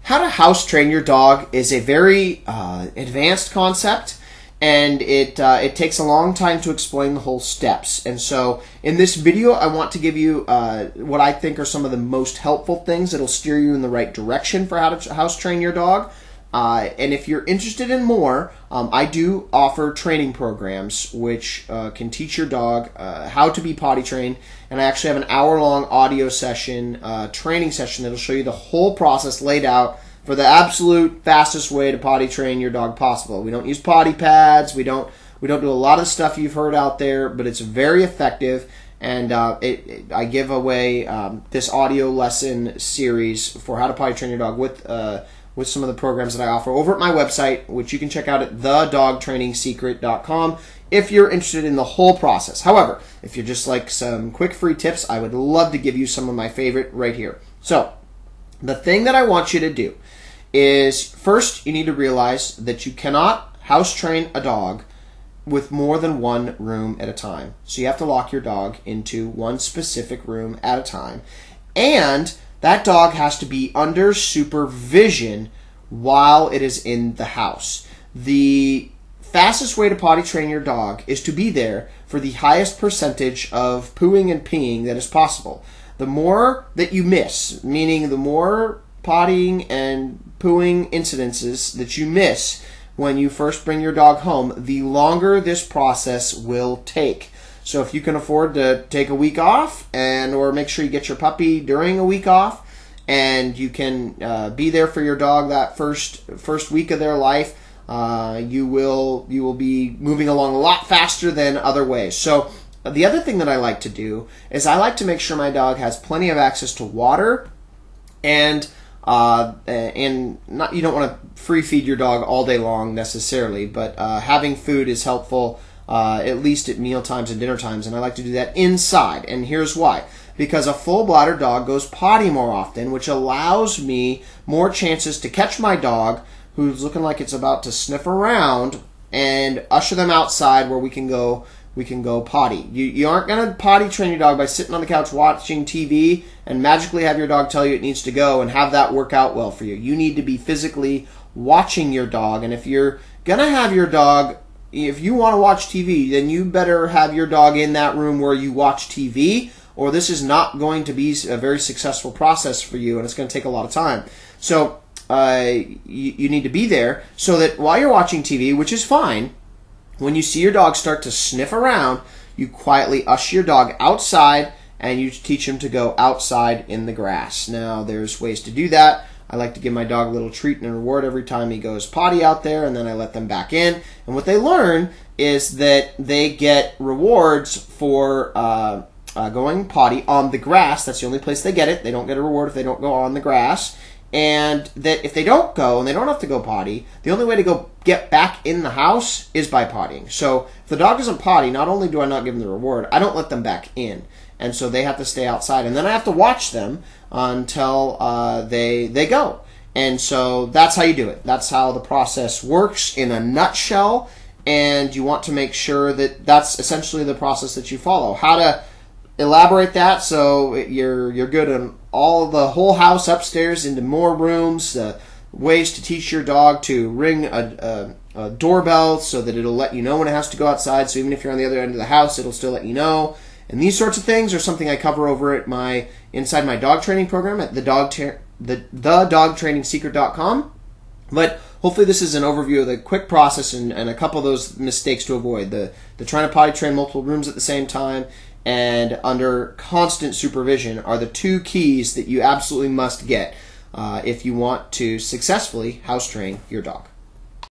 how to house train your dog is a very advanced concept, and it takes a long time to explain the whole steps. And so in this video, I want to give you what I think are some of the most helpful things that'll steer you in the right direction for how to house train your dog. And if you're interested in more, I do offer training programs which can teach your dog how to be potty trained. And I actually have an hour-long audio session, training session, that'll show you the whole process laid out for the absolute fastest way to potty train your dog possible. We don't use potty pads. We don't do a lot of the stuff you've heard out there, but it's very effective. And I give away this audio lesson series for how to potty train your dog with some of the programs that I offer over at my website, which you can check out at thedogtrainingsecret.com if you're interested in the whole process. However, if you're just like some quick free tips, I would love to give you some of my favorite right here. So, the thing that I want you to do is, first, you need to realize that you cannot house train a dog with more than one room at a time. So you have to lock your dog into one specific room at a time. And that dog has to be under supervision while it is in the house. The fastest way to potty train your dog is to be there for the highest percentage of pooing and peeing that is possible. The more that you miss, meaning the more pottying and pooing incidences that you miss when you first bring your dog home, the longer this process will take. So if you can afford to take a week off, or make sure you get your puppy during a week off, and you can be there for your dog that first week of their life, you will be moving along a lot faster than other ways. So the other thing that I like to do is I like to make sure my dog has plenty of access to water, and not, you don't want to free feed your dog all day long necessarily, but having food is helpful. At least at meal times and dinner times, and I like to do that inside. And here's why. Because a full bladder dog goes potty more often, which allows me more chances to catch my dog who's looking like it's about to sniff around and usher them outside where we can go potty. You aren't going to potty train your dog by sitting on the couch watching TV and magically have your dog tell you it needs to go and have that work out well for you. You need to be physically watching your dog, and if you're going to have your dog, if you want to watch TV, then you better have your dog in that room where you watch TV, or this is not going to be a very successful process for you, and it's going to take a lot of time. So you need to be there so that while you're watching TV, which is fine, when you see your dog start to sniff around, you quietly usher your dog outside and you teach him to go outside in the grass. Now, there's ways to do that. I like to give my dog a little treat and a reward every time he goes potty out there, and then I let them back in. And what they learn is that they get rewards for going potty on the grass. That's the only place they get it. They don't get a reward if they don't go on the grass. And that if they don't go and they don't have to go potty, the only way to go get back in the house is by pottying. So if the dog doesn't potty, not only do I not give them the reward, I don't let them back in. And so they have to stay outside. And then I have to watch them until they go. And so that's how you do it. That's how the process works in a nutshell. And you want to make sure that that's essentially the process that you follow. How to elaborate that so you're good in the whole house upstairs into more rooms, ways to teach your dog to ring a doorbell so that it'll let you know when it has to go outside. So even if you're on the other end of the house, it'll still let you know. And these sorts of things are something I cover over at inside my dog training program at thedogtrainingsecret.com. But hopefully this is an overview of the quick process and a couple of those mistakes to avoid. The trying to potty train multiple rooms at the same time and under constant supervision are the two keys that you absolutely must get if you want to successfully house train your dog.